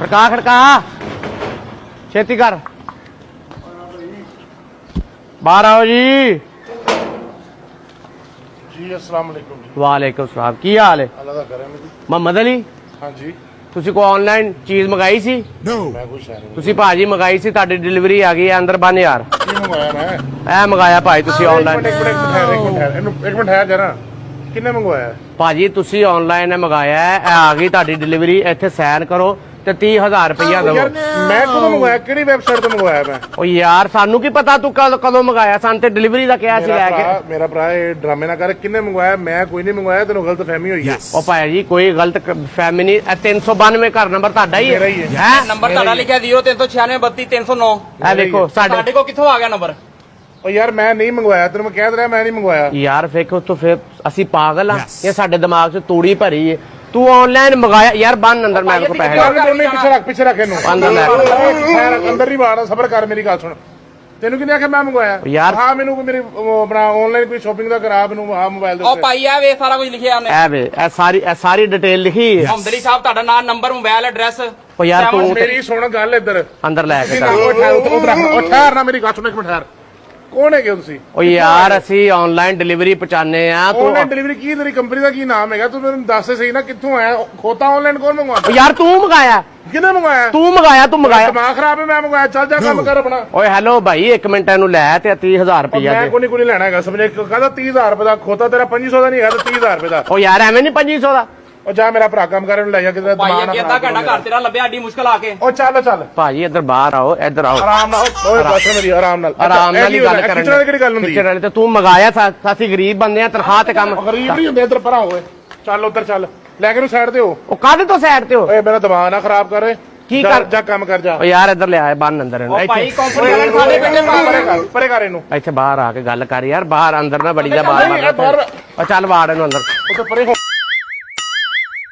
खड़का खड़का छेती कर बाहर आओ जी जी अस्सलाम वालेकुम जी। वालेकुम सलाम की हाल है अल्लाह दा करम जी। मोहम्मद अली हाँ जी ਤੁਸੀਂ ਕੋ ਆਨਲਾਈਨ ਚੀਜ਼ ਮੰਗਾਈ ਸੀ मैं कुछ है नहीं। ਤੁਸੀਂ ਭਾਜੀ ਮੰਗਾਈ ਸੀ ਤੁਹਾਡੀ ਡਿਲੀਵਰੀ ਆ ਗਈ ਹੈ ਅੰਦਰ ਬੰਨ ਯਾਰ की मंगवाया मैं ਇਹ ਮੰਗਾਇਆ ਭਾਈ ਤੁਸੀਂ एक ਆਨਲਾइन मिनट ठहर एक मिनट ठहर जरा किन्ने मंगवाया ਭਾਜੀ ਤੁਸੀਂ ਆਨਲਾइन ਮੰਗਾਇਆ ਹੈ ਇਹ ਆ ਗਈ ਤੁਹਾਡੀ ਡਿਲੀਵਰੀ ਇੱਥੇ ਸਾਈਨ ਕਰੋ ਤੇ 30000 ਰੁਪਇਆ यार ਦਿਓ मैं कदों मंगवाया किहड़ी वेबसाइट तो मंगवाया मैं ਉਹ ਯਾਰ ਸਾਨੂੰ ਕੀ ਪਤਾ ਤੂੰ ਕਦੋਂ ਮੰਗਾਇਆ ਸਾਨੂੰ ਤੇ ਡਿਲੀਵਰੀ ਦਾ ਕਿਹਾ ਸੀ ਲੈ ਕੇ मेरा भरा ये ड्रामे ना कर किन्ने मंगवाया मैं कोई नहीं मंगवाया तेन गलत फहमी हुई है ਉਹ ਭਾਈ ਜੀ ਕੋਈ ਗਲਤ ਫਹਿਮੀ ਨਹੀਂ ਇਹ 392 ਘਰ ਨੰਬਰ ਤੁਹਾਡਾ ਹੀ मेरा ही है ਹੈ ਨੰਬਰ ਤੁਹਾਡਾ ਲਿਖਿਆ 0396 ਇਹ ਦੇਖੋ ਸਾਡੇ ਸਾਡੇ ਕੋਲ ਕਿੱਥੋਂ ਆ ਗਿਆ ਨੰਬਰ और यार मैं नहीं मंगवाया तेन मैं कह रहा मैं नहीं मंगवाया ਯਾਰ ਵੇਖੋ ਤੂੰ ਫਿਰ ਅਸੀਂ ਪਾਗਲ ਆ ਇਹ ਸਾਡੇ ਦਿਮਾਗ 'ਚ ਤੂੜੀ ਭਰੀ ਏ ਤੂੰ ਆਨਲਾइन ਮੰਗਾਇਆ ਯਾਰ ਬੰਨ ਅੰਦਰ ਮੈਂ ਕੋ ਪੈਸੇ पीछे रख इनू अंदर ले। अंदर नहीं बाड़ा सबर कर मेरी गल सुन तेन कि आख्या मैं मंगवाया यार- हाँ मैनू मेरी अपना ऑनलाइन कोई शॉपिंग का करा मैनू हाँ मोबाइल ਉਹ ਭਾਈ ਆ ਵੇ ਸਾਰਾ ਕੁਝ ਲਿਖਿਆ ਉਹਨੇ ਐ ਵੇ ਇਹ ਸਾਰੀ ਡਿਟੇਲ ਲਿਖੀ ਹੈ ਹਮਦਲੀ ਸਾਹਿਬ ਤੁਹਾਡਾ ਨਾਮ ਨੰਬਰ ਮੋਬਾਈਲ ਐਡਰੈਸ ਉਹ ਯਾਰ ਤੂੰ मेरी सुन गल इधर ਅੰਦਰ ਲੈ ਕੇ ਜਾ ठहर ना मेरी गल सुन एक मिनट ठहर कौन है तुसी ਉਹ ਯਾਰ ਅਸੀਂ ਆਨਲਾइन ਡਿਲੀਵਰੀ ਪਹੁੰਚਾਉਂਦੇ ਆ ਤੂੰ ऑनलाइन डिलीवरी की तेरी कंपनी का की नाम है तू मेरे दस से सही ना कित्थों आया खोता ऑनलाइन कौन ਉਹ मंगवाता ਯਾਰ ਤੂੰ ਮੰਗਾਇਆ किने मंगवाया ਤੂੰ ਮੰਗਾਇਆ दिमाग खराब है मैं मंगवाया चल जा काम कर अपना ਓਏ ਹੈਲੋ ਭਾਈ 1 ਮਿੰਟ ਇਹਨੂੰ ਲੈ ਤੇ 30000 ਰੁਪਇਆ मैं ਦੇ को नहीं लेना है समझे कहता 30,000 रुपए का खोता तेरा 2500 का नहीं है तो 30,000 रुपए का ਉਹ ਯਾਰ ਐਵੇਂ ਨਹੀਂ 2500 ਦਾ और जा मेरा भरा काम करे ले जा किधर ਭਾਈ दिमाग ਅੱਗੇ ना ਅੱਧਾ खराब ਘੰਟਾ ਘਰ ਤੇਰਾ ਲੱਭਿਆ ਏਡੀ ਮੁਸ਼ਕਲ ਆ ਕੇ ओ चल चल ਭਾਜੀ ਇੱਧਰ ਬਾਹਰ ਆਓ ਇੱਧਰ ਆਓ आराम ना ओए बस मेरी आराम नाल ਆਰਾਮ ਨਾਲ ਹੀ ਗੱਲ ਕਰਨ किचन की गल हुंदी kitchen ਵਾਲੀ ਤੇ ਤੂੰ ਮੰਗਾਇਆ ਅਸੀਂ ਗਰੀਬ ਬੰਦੇ ਆ ਤਨਖਾਹ ਤੇ ਕੰਮ गरीब नहीं हुंदे इधर परा होए चल उधर चल लेके नु साइड ते हो ਉਹ ਕਾਹਦੇ ਤੋਂ ਸਾਈਡ ਤੇ ਹੋ ओए मेरा दिमाग ना खराब करे की जा- कर- जा काम कर जा ਉਹ ਯਾਰ ਇੱਧਰ ਲਿਆ ਬੰਨ ਅੰਦਰ ਇਹਨੂੰ ਉਹ ਭਾਈ ਇੱਥੇ ਕੰਪਨੀ ਵਾਲੇ ਸਾਡੇ ਪਿੰਡੇ परे कर इनु ਇੱਥੇ ਬਾਹਰ ਆ ਕੇ ਗੱਲ ਕਰ ਯਾਰ ਬਾਹਰ ਅੰਦਰ ਨਾ ਬੜੀ ਜਾ ਬਾਹਰ ਨਹੀਂ, ਇਹ ਬਾਹਰ- ਉਹ ਚੱਲ ਵਾੜ ਇਹਨੂੰ ਅੰਦਰ उधर परे हो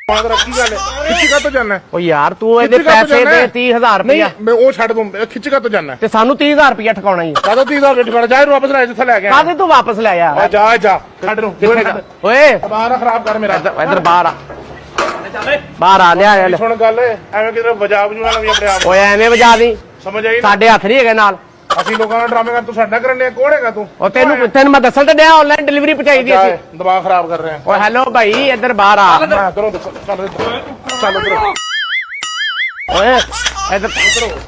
मादर की गल है खिच का तो जाना है ਉਹ ਯਾਰ ਤੂੰ ਇਹਦੇ खिच का तो ਪੈਸੇ जाना ਦੇ है। 30000 नहीं ਰੁਪਇਆ मैं वो छड़ दूं खिच का तो जाना है ਤੇ ਸਾਨੂੰ 30000 ਰੁਪਇਆ ਠਕਾਉਣਾ ਹੀ कादा 30,000 रुपए ठिकाना जा वापस ले जिथे ले गया ਕਾਹਦੇ ਤੂੰ ਵਾਪਸ ਲੈ ਆ जा जा छड़ नु ਓਏ दिमाग ना खराब कर मेरा ਇੱਧਰ ਬਾਹਰ ਆ ਬਾਹਰ ਆ ਲਿਆ ਲੈ सुन गल एवें किधर वजा वजूना लवी अपने आप ਓਏ ਐਵੇਂ ਵਜਾ ਦੀ समझ आई ना ਸਾਡੇ ਹੱਥ ਨਹੀਂ ਹੈਗੇ ਨਾਲ ਅਸੀਂ ਲੋਕਾਂ ਨਾਲ ਡਰਾਮੇ ਕਰ ਤੂੰ ਸਾਡਾ ਕਰਨ ਡਿਆ ਕੌਣ ਹੈਗਾ ਤੂੰ ਉਹ ਤੈਨੂੰ ਮੈਂ ਦੱਸਣ ਤੇ ਡਿਆ ਆਨਲਾਈਨ ਡਿਲੀਵਰੀ ਪਹੁੰਚਾਈ ਦੀ ਅਸੀਂ ਦਿਮਾਗ ਖਰਾਬ ਕਰ ਰਹੇ ਓਏ ਹੈਲੋ ਭਾਈ ਇੱਧਰ ਬਾਹਰ ਆ ਆ ਕਰੋ ਚੱਲ ਚੱਲ ਉਧਰ ਓਏ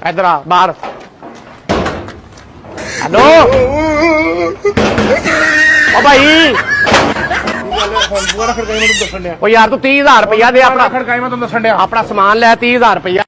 ਇੱਧਰ ਆ ਬਾਹਰ ਹੈਲੋ ਓ ਭਾਈ ਹੁਣ ਬੁਆ ਖੜਕਾਈ ਮੈਨੂੰ ਦੱਸਣ ਡਿਆ ਓ ਯਾਰ ਤੂੰ 30000 ਰੁਪਇਆ ਦੇ ਆਪਣਾ ਖੜਕਾਈ ਮੈਂ ਤੁਹਾਨੂੰ ਦੱਸਣ ਡਿਆ ਆਪਣਾ ਸਮਾਨ ਲੈ 30000 ਰੁਪਇਆ